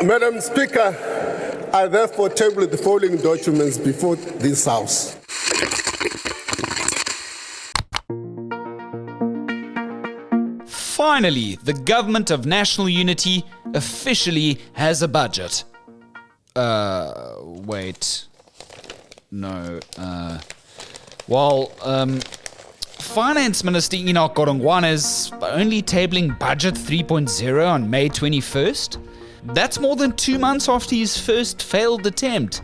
Madam Speaker, I therefore table the following documents before this House. Finally, the Government of National Unity officially has a budget. Wait. No, Finance Minister Enoch Godongwana is only tabling Budget 3.0 on May 21st. That's more than 2 months after his first failed attempt.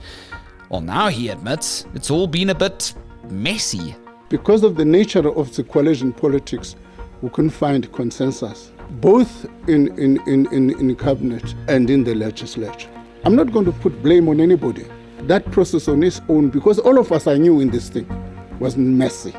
Well, now he admits it's all been a bit messy. Because of the nature of the coalition politics, we couldn't find consensus, both in cabinet and in the legislature. I'm not going to put blame on anybody. That process on its own, because all of us are new in this thing, was messy.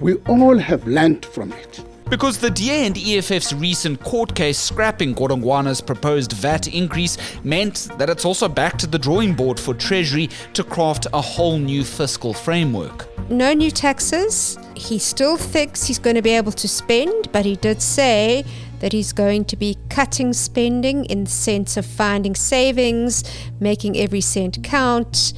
We all have learned from it. Because the DA and EFF's recent court case scrapping Godongwana's proposed VAT increase meant that it's also back to the drawing board for Treasury to craft a whole new fiscal framework. No new taxes. He still thinks he's going to be able to spend, but he did say that he's going to be cutting spending in the sense of finding savings, making every cent count,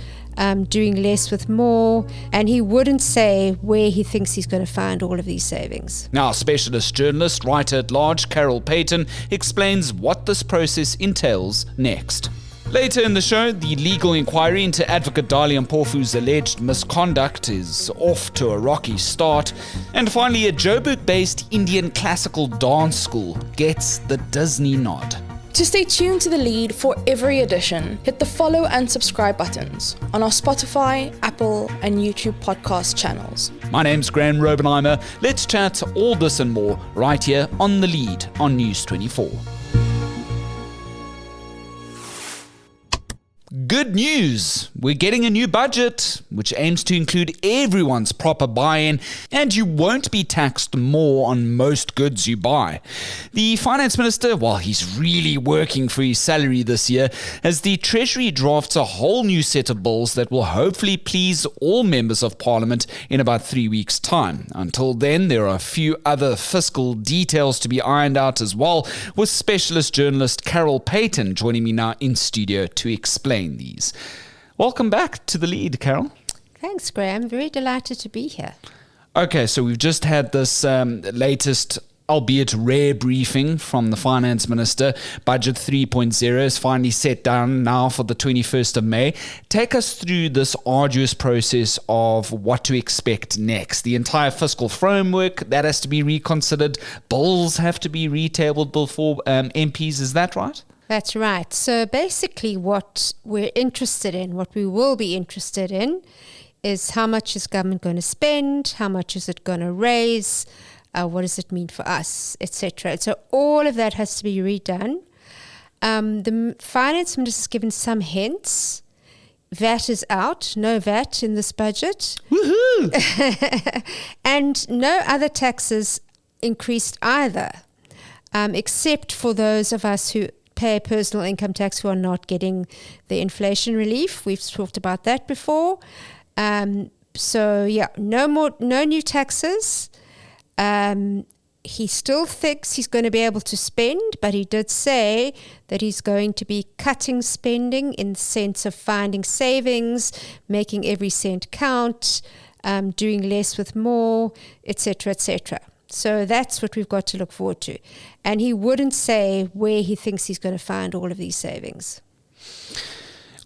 doing less with more, and he wouldn't say where he thinks he's going to find all of these savings. Now, specialist journalist, writer-at-large Carol Paton explains what this process entails next. Later in the show, the legal inquiry into advocate Dali Mpofu's alleged misconduct is off to a rocky start. And finally, a Joburg-based Indian classical dance school gets the Disney nod. To stay tuned to The Lead for every edition, hit the follow and subscribe buttons on our Spotify, Apple, and YouTube podcast channels. My name's Graeme Raubenheimer. Let's chat all this and more right here on The Lead on News 24. Good news! We're getting a new budget, which aims to include everyone's proper buy-in, and you won't be taxed more on most goods you buy. The Finance Minister, well, he's really working for his salary this year, as the Treasury drafts a whole new set of bills that will hopefully please all members of Parliament in about 3 weeks' time. Until then, there are a few other fiscal details to be ironed out as well, with specialist journalist Carol Paton joining me now in studio to explain these. Welcome back to The Lead, Carol. Thanks, Graeme. Very delighted to be here. Okay, so we've just had this latest, albeit rare, briefing from the Finance Minister. Budget 3.0 is finally set down now for the 21st of May. Take us through this arduous process of what to expect next. The entire fiscal framework, that has to be reconsidered. Bills have to be retabled before MPs. Is that right? That's right. So basically what we're interested in, what we will be interested in, is how much is government going to spend, how much is it going to raise, what does it mean for us, etc. So all of that has to be redone. The Finance Minister has given some hints. VAT is out, no VAT in this budget. Woohoo! And no other taxes increased either, except for those of us who pay personal income tax who are not getting the inflation relief. We've talked about that before. No new taxes. He still thinks he's going to be able to spend, but he did say that he's going to be cutting spending in the sense of finding savings, making every cent count, doing less with more, etc., etc. So that's what we've got to look forward to. And he wouldn't say where he thinks he's going to find all of these savings.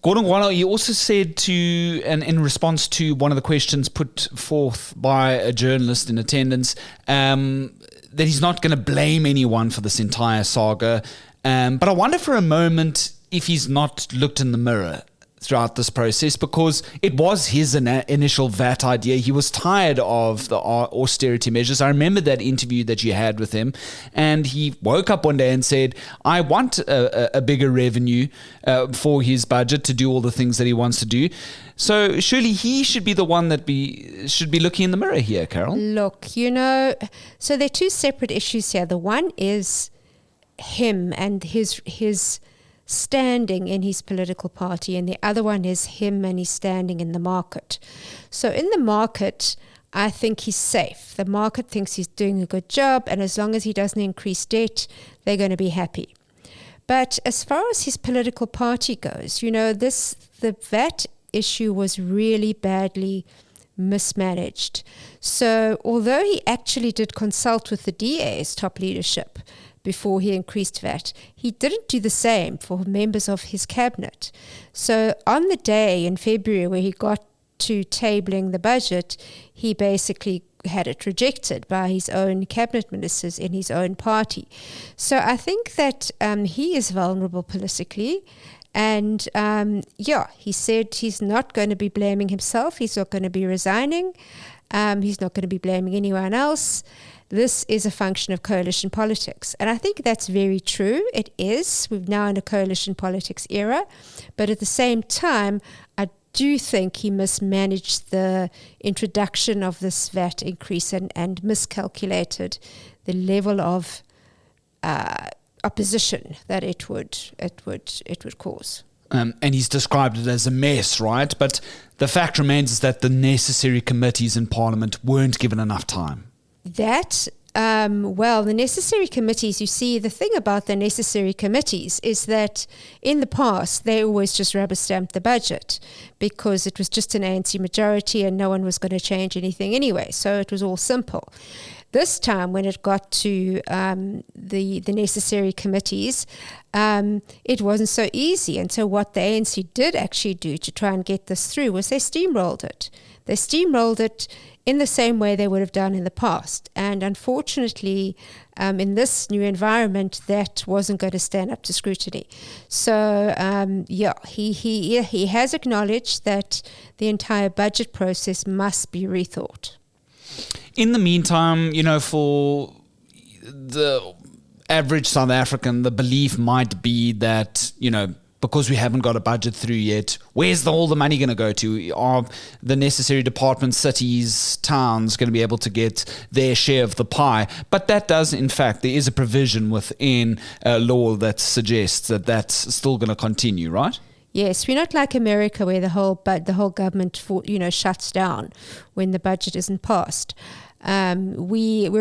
Godongwana, he also said in response to one of the questions put forth by a journalist in attendance, that he's not going to blame anyone for this entire saga. But I wonder for a moment if he's not looked in the mirror throughout this process, because it was his initial VAT idea. He was tired of the austerity measures. I remember that interview that you had with him, and he woke up one day and said, I want a bigger revenue for his budget to do all the things that he wants to do. So surely he should be the one that should be looking in the mirror here, Carol. Look, so there are two separate issues here. The one is him and his standing in his political party, and the other one is him and his standing in the market. So in the market, I think he's safe. The market thinks he's doing a good job, and as long as he doesn't increase debt, they're going to be happy. But as far as his political party goes, the VAT issue was really badly mismanaged. So although he actually did consult with the DA's top leadership before he increased VAT, he didn't do the same for members of his cabinet. So on the day in February where he got to tabling the budget, he basically had it rejected by his own cabinet ministers in his own party. So I think that he is vulnerable politically. And he said he's not going to be blaming himself. He's not going to be resigning. He's not going to be blaming anyone else. This is a function of coalition politics. And I think that's very true. It is. We're now in a coalition politics era. But at the same time, I do think he mismanaged the introduction of this VAT increase and miscalculated the level of opposition that it would cause. And he's described it as a mess, right? But the fact remains is that the necessary committees in Parliament weren't given enough time. The necessary committees, you see, the thing about the necessary committees is that in the past, they always just rubber-stamped the budget because it was just an ANC majority and no one was going to change anything anyway. So it was all simple. This time, when it got to the necessary committees, it wasn't so easy. And so what the ANC did actually do to try and get this through was they steamrolled it. They steamrolled it in the same way they would have done in the past. And unfortunately, in this new environment, that wasn't going to stand up to scrutiny. So, he has acknowledged that the entire budget process must be rethought. In the meantime, for the average South African, the belief might be that, because we haven't got a budget through yet, where's all the money going to go to? Are the necessary departments, cities, towns going to be able to get their share of the pie? But that does, in fact, there is a provision within law that suggests that that's still going to continue, right? Yes, we're not like America where the whole government shuts down when the budget isn't passed. We've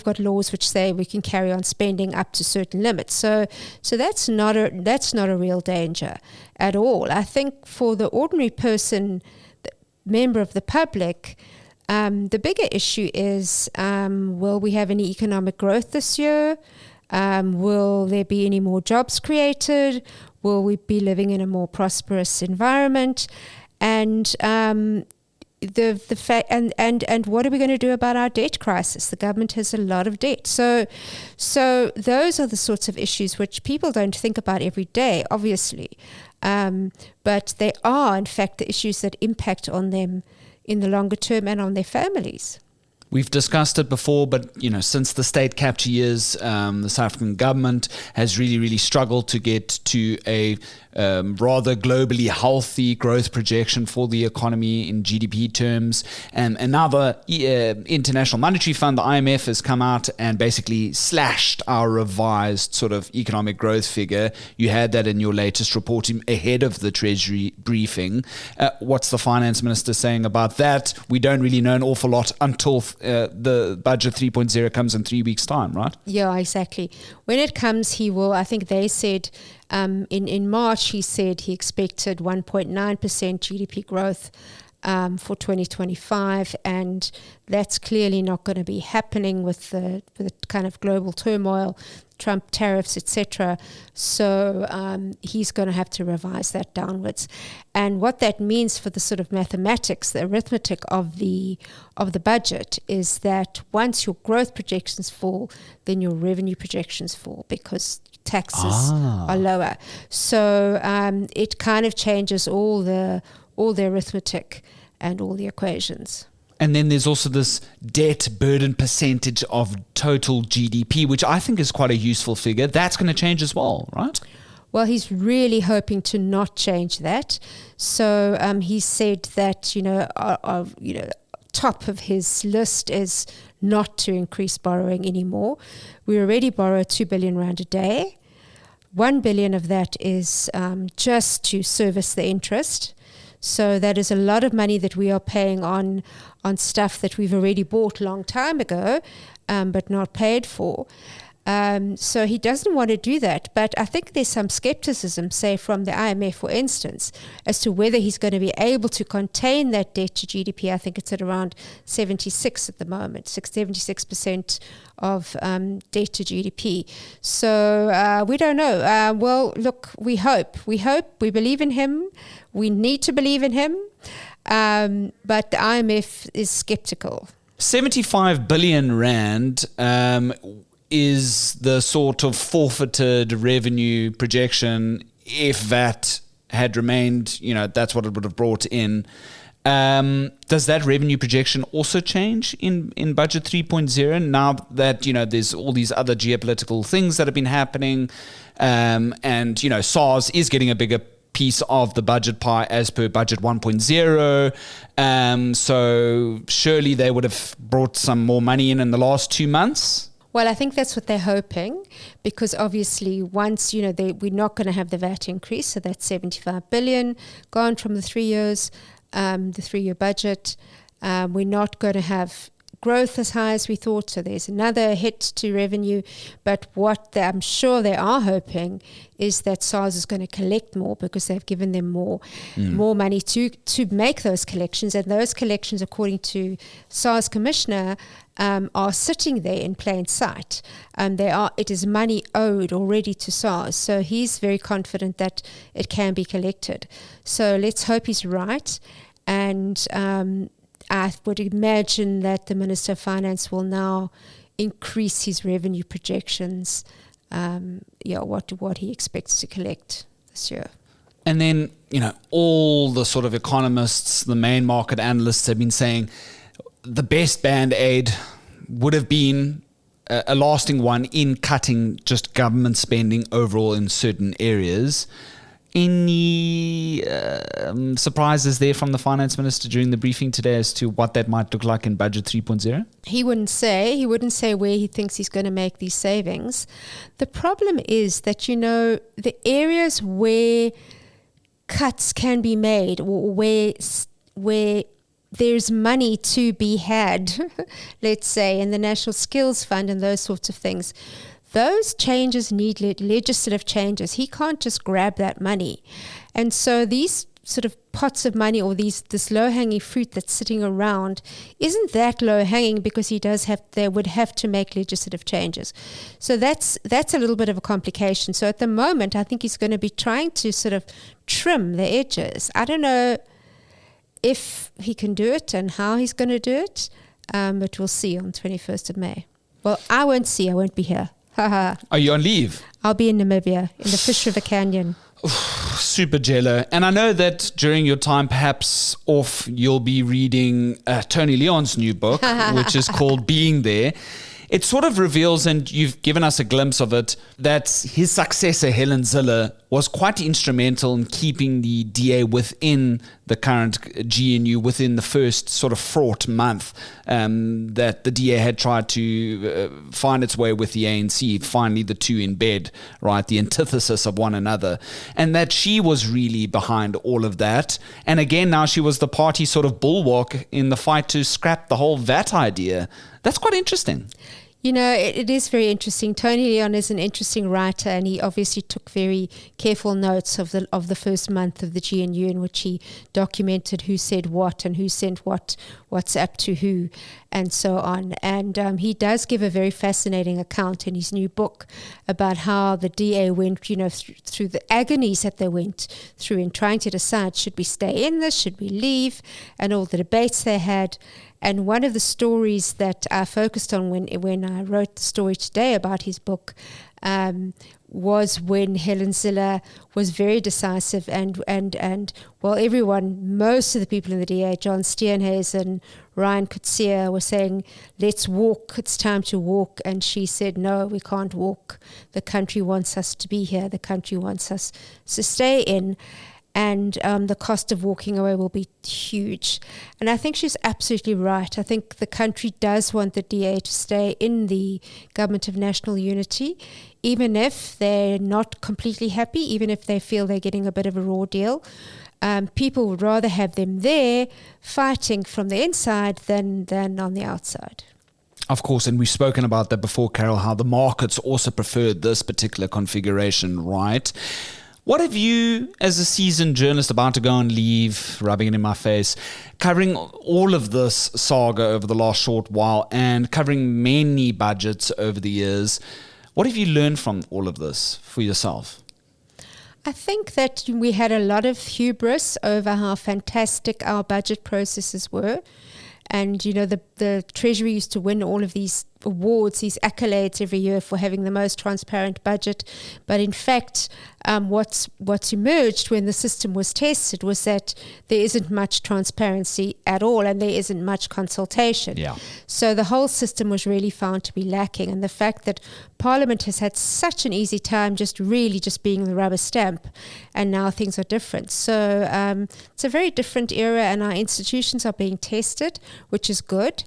got laws which say we can carry on spending up to certain limits. So that's not a real danger at all. I think for the ordinary person, the member of the public, the bigger issue is will we have any economic growth this year? Will there be any more jobs created? Will we be living in a more prosperous environment? And the fact and what are we going to do about our debt crisis? The government has a lot of debt. So those are the sorts of issues which people don't think about every day, obviously. But they are, in fact, the issues that impact on them in the longer term and on their families. We've discussed it before, but since the state capture years, the South African government has really, really struggled to get to a rather globally healthy growth projection for the economy in GDP terms. And now the International Monetary Fund, the IMF, has come out and basically slashed our revised sort of economic growth figure. You had that in your latest reporting ahead of the Treasury briefing. What's the Finance Minister saying about that? We don't really know an awful lot until the budget 3.0 comes in 3 weeks' time, right? Yeah, exactly. When it comes, he will, I think they said, in March, he said he expected 1.9% GDP growth for 2025, and that's clearly not going to be happening with the kind of global turmoil, Trump tariffs, etc. So he's going to have to revise that downwards. And what that means for the sort of mathematics, the arithmetic of the budget, is that once your growth projections fall, then your revenue projections fall because taxes are lower. So it kind of changes all the arithmetic and all the equations. And then there's also this debt burden percentage of total GDP, which I think is quite a useful figure. That's going to change as well, right? Well, he's really hoping to not change that. So he said that, top of his list is not to increase borrowing anymore. We already borrow 2 billion rand a day. 1 billion of that is just to service the interest. So that is a lot of money that we are paying on stuff that we've already bought a long time ago, but not paid for. So he doesn't want to do that. But I think there's some skepticism, say from the IMF, for instance, as to whether he's going to be able to contain that debt to GDP. I think it's at around 76 at the moment, 76% of debt to GDP. So we don't know. Well, look, we hope, we believe in him. We need to believe in him. But the IMF is skeptical. 75 billion rand is the sort of forfeited revenue projection. If that had remained, that's what it would have brought in. Does that revenue projection also change in Budget 3.0 now that, there's all these other geopolitical things that have been happening, and, SARS is getting a bigger piece of the budget pie as per Budget 1.0. So surely they would have brought some more money in the last 2 months? Well, I think that's what they're hoping, because obviously once, we're not going to have the VAT increase, so that's 75 billion gone from the 3 years, the 3-year budget. We're not going to have growth as high as we thought, so there's another hit to revenue. But what I'm sure they are hoping is that SARS is going to collect more, because they've given them more money to make those collections. And those collections, according to SARS Commissioner, are sitting there in plain sight. It is money owed already to SARS. So he's very confident that it can be collected. So let's hope he's right. And I would imagine that the Minister of Finance will now increase his revenue projections, what he expects to collect this year. And then, all the sort of economists, the main market analysts have been saying the best band-aid would have been a lasting one in cutting just government spending overall in certain areas. Any surprises there from the Finance Minister during the briefing today as to what that might look like in Budget 3.0? He wouldn't say where he thinks he's going to make these savings. The problem is that, the areas where cuts can be made, or where there's money to be had, let's say, in the National Skills Fund and those sorts of things, those changes need legislative changes. He can't just grab that money. And so these sort of pots of money, or this low-hanging fruit that's sitting around, isn't that low-hanging, because they would have to make legislative changes. So that's a little bit of a complication. So at the moment, I think he's going to be trying to sort of trim the edges. I don't know if he can do it and how he's going to do it, but we'll see on 21st of May. Well, I won't be here. Are you on leave? I'll be in Namibia, in the Fish River Canyon. Super jello. And I know that during your time perhaps off, you'll be reading Tony Leon's new book, which is called Being There. It sort of reveals, and you've given us a glimpse of it, that his successor, Helen Zille, was quite instrumental in keeping the DA within the current GNU within the first sort of fraught month that the DA had tried to find its way with the ANC, finally the two in bed, right, the antithesis of one another, and that she was really behind all of that. And again, now she was the party sort of bulwark in the fight to scrap the whole VAT idea. That's quite interesting. It is very interesting. Tony Leon is an interesting writer, and he obviously took very careful notes of the first month of the GNU, in which he documented who said what and who sent what's up to who, and so on. And he does give a very fascinating account in his new book about how the DA went, through the agonies that they went through in trying to decide, should we stay in this, should we leave, and all the debates they had. And one of the stories that I focused on when I wrote the story today about his book was when Helen Zille was very decisive and most of the people in the DA, John Steenhuisen, Ryan Coetzee, were saying, let's walk, it's time to walk. And she said, no, we can't walk. The country wants us to be here. The country wants us to stay in. And the cost of walking away will be huge. And I think she's absolutely right. I think the country does want the DA to stay in the government of national unity, even if they're not completely happy, even if they feel they're getting a bit of a raw deal. people would rather have them there fighting from the inside than on the outside. Of course, and we've spoken about that before, Carol, how the markets also preferred this particular configuration, right? What have you, as a seasoned journalist about to go on leave, rubbing it in my face, covering all of this saga over the last short while and covering many budgets over the years, what have you learned from all of this for yourself? I think that we had a lot of hubris over how fantastic our budget processes were. And, the Treasury used to win all of these awards, these accolades every year for having the most transparent budget. But in fact, what's emerged when the system was tested was that there isn't much transparency at all, and there isn't much consultation. Yeah. So the whole system was really found to be lacking. And the fact that Parliament has had such an easy time just being the rubber stamp, and now things are different. So it's a very different era, and our institutions are being tested, which is good,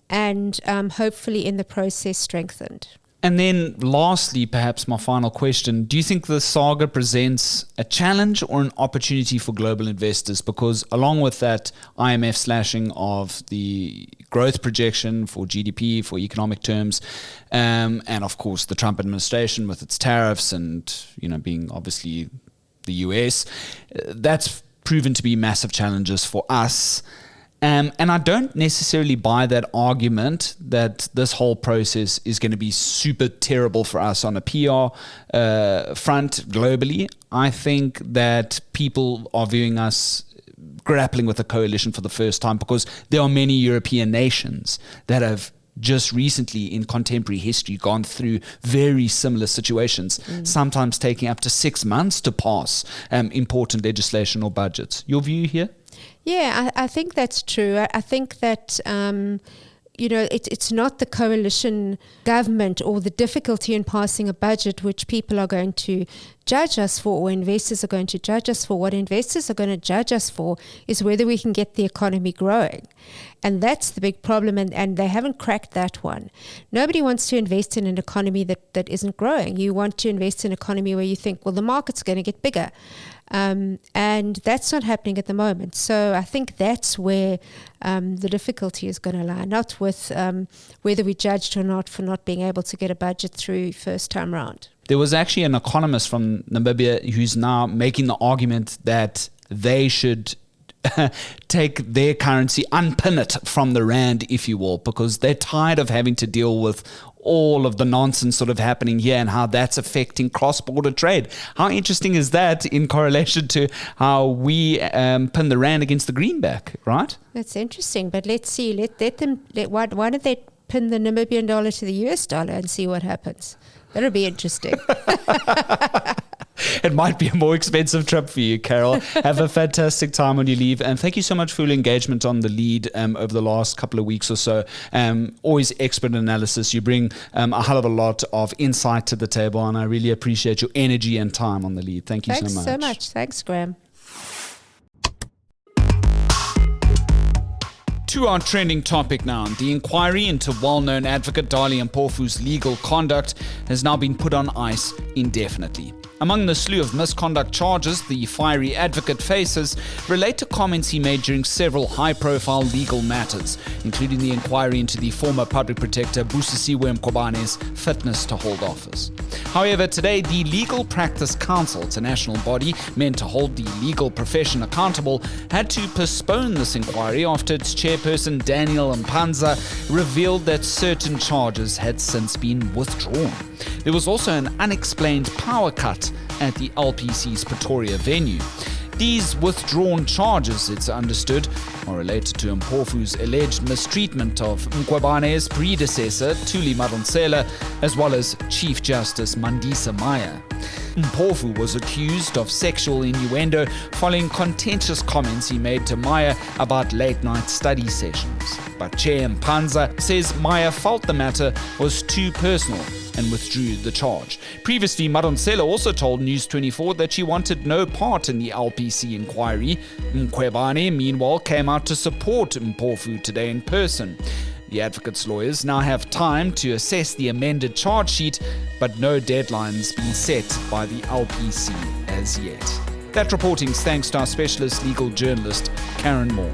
and hopefully in the process strengthened. And then lastly, perhaps my final question, do you think the saga presents a challenge or an opportunity for global investors? Because along with that IMF slashing of the growth projection for GDP, for economic terms, and of course the Trump administration with its tariffs and, being obviously the US, that's proven to be massive challenges for us. And I don't necessarily buy that argument that this whole process is going to be super terrible for us on a PR front globally. I think that people are viewing us grappling with a coalition for the first time because there are many European nations that have just recently in contemporary history gone through very similar situations, sometimes taking up to 6 months to pass important legislation or budgets. Your view here? Yeah, I think that's true. I think that, it's not the coalition government or the difficulty in passing a budget which people are going to judge us for, or investors are going to judge us for. What investors are going to judge us for is whether we can get the economy growing. And that's the big problem, and they haven't cracked that one. Nobody wants to invest in an economy that isn't growing. You want to invest in an economy where you think, well, the market's going to get bigger. And that's not happening at the moment. So I think that's where the difficulty is going to lie, not with whether we're judged or not for not being able to get a budget through first time round. There was actually an economist from Namibia who's now making the argument that they should take their currency, unpin it from the rand, if you will, because they're tired of having to deal with all of the nonsense sort of happening here and how that's affecting cross-border trade. How interesting is that in correlation to how we pin the rand against the greenback, right? That's interesting, but let's see. Why don't they pin the Namibian dollar to the US dollar and see what happens? That'll be interesting. It might be a more expensive trip for you, Carol. Have a fantastic time when you leave. And thank you so much for your engagement on the lead over the last couple of weeks or so. Always expert analysis. You bring a hell of a lot of insight to the table, and I really appreciate your energy and time on the lead. Thank you so much. Thanks so much. Thanks, Graeme. To our trending topic now. The inquiry into well-known advocate Dali Mpofu's legal conduct has now been put on ice indefinitely. Among the slew of misconduct charges the fiery advocate faces relate to comments he made during several high-profile legal matters, including the inquiry into the former public protector Busisiwe Mkobane's fitness to hold office. However, today the Legal Practice Council, it's a national body meant to hold the legal profession accountable, had to postpone this inquiry after its chairperson Daniel Mpanza revealed that certain charges had since been withdrawn. There was also an unexplained power cut at the LPC's Pretoria venue. These withdrawn charges, it's understood, are related to Mpofu's alleged mistreatment of Mkobane's predecessor, Thuli Madonsela, as well as Chief Justice Mandisa Maya. Porfu was accused of sexual innuendo following contentious comments he made to Maya about late-night study sessions. But Chair Mpanza says Maya felt the matter was too personal and withdrew the charge. Previously, Madonsela also told News24 that she wanted no part in the LPC inquiry. Mkhwebane, meanwhile, came out to support Mpofu today in person. The advocate's lawyers now have time to assess the amended charge sheet, but no deadline's been set by the LPC as yet. That reporting's thanks to our specialist legal journalist, Karen Moore.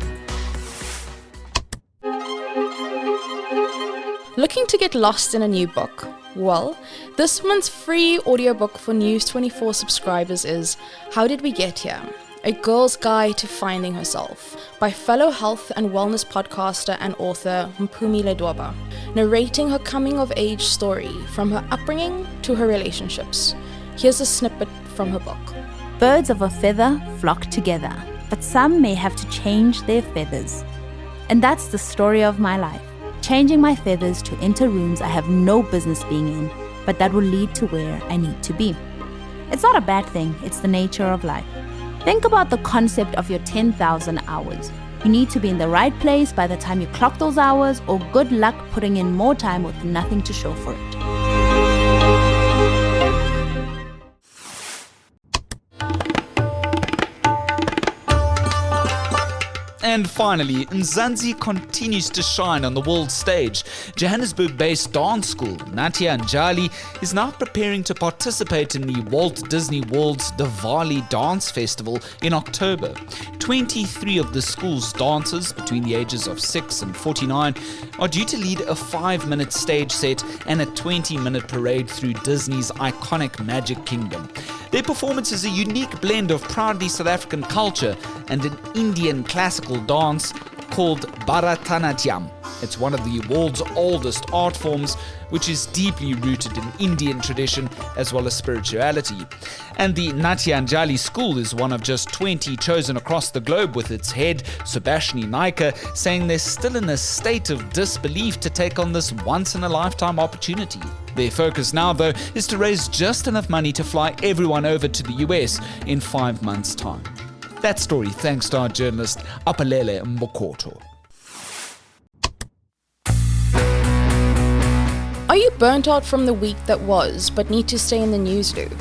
Looking to get lost in a new book? Well, this month's free audiobook for News 24 subscribers is How Did We Get Here? A Girl's Guide to Finding Herself by fellow health and wellness podcaster and author Mpumi Ledwaba, narrating her coming-of-age story from her upbringing to her relationships. Here's a snippet from her book. Birds of a feather flock together, but some may have to change their feathers. And that's the story of my life. Changing my feathers to enter rooms I have no business being in, but that will lead to where I need to be. It's not a bad thing, it's the nature of life. Think about the concept of your 10,000 hours. You need to be in the right place by the time you clock those hours, or good luck putting in more time with nothing to show for it. And finally, Mzansi continues to shine on the world stage. Johannesburg-based dance school Natia Njali is now preparing to participate in the Walt Disney World's Diwali Dance Festival in October. 23 of the school's dancers between the ages of 6 and 49 are due to lead a 5-minute stage set and a 20-minute parade through Disney's iconic Magic Kingdom. Their performance is a unique blend of proudly South African culture and an Indian classical dance called Bharatanatyam. It's one of the world's oldest art forms, which is deeply rooted in Indian tradition as well as spirituality. And the Natia Njali school is one of just 20 chosen across the globe, with its head, Subhashini Naika, saying they're still in a state of disbelief to take on this once-in-a-lifetime opportunity. Their focus now, though, is to raise just enough money to fly everyone over to the US in 5 months' time. That story thanks to our journalist, Apalele Mbokoto. Are you burnt out from the week that was, but need to stay in the news loop?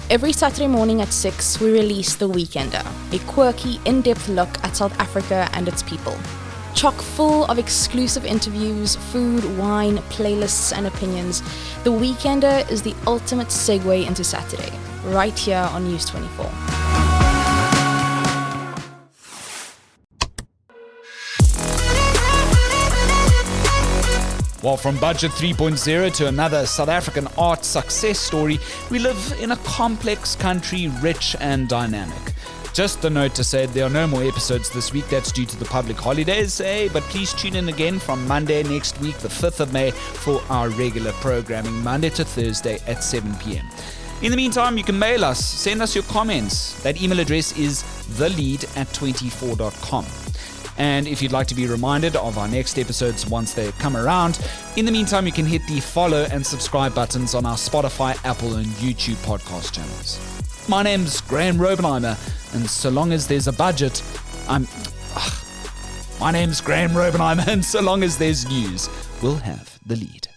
Every Saturday morning at 6, we release The Weekender, a quirky, in-depth look at South Africa and its people. Chock full of exclusive interviews, food, wine, playlists, and opinions, The Weekender is the ultimate segue into Saturday, right here on News 24. Well, from Budget 3.0 to another South African art success story, we live in a complex country, rich and dynamic. Just a note to say there are no more episodes this week. That's due to the public holidays, but please tune in again from Monday next week, the 5th of May, for our regular programming, Monday to Thursday at 7 p.m. In the meantime, you can mail us, send us your comments. That email address is thelead@24.com. And if you'd like to be reminded of our next episodes once they come around, in the meantime, you can hit the follow and subscribe buttons on our Spotify, Apple, and YouTube podcast channels. My name's Graeme Raubenheimer, and so long as there's a budget, My name's Graeme Raubenheimer, and so long as there's news, we'll have the lead.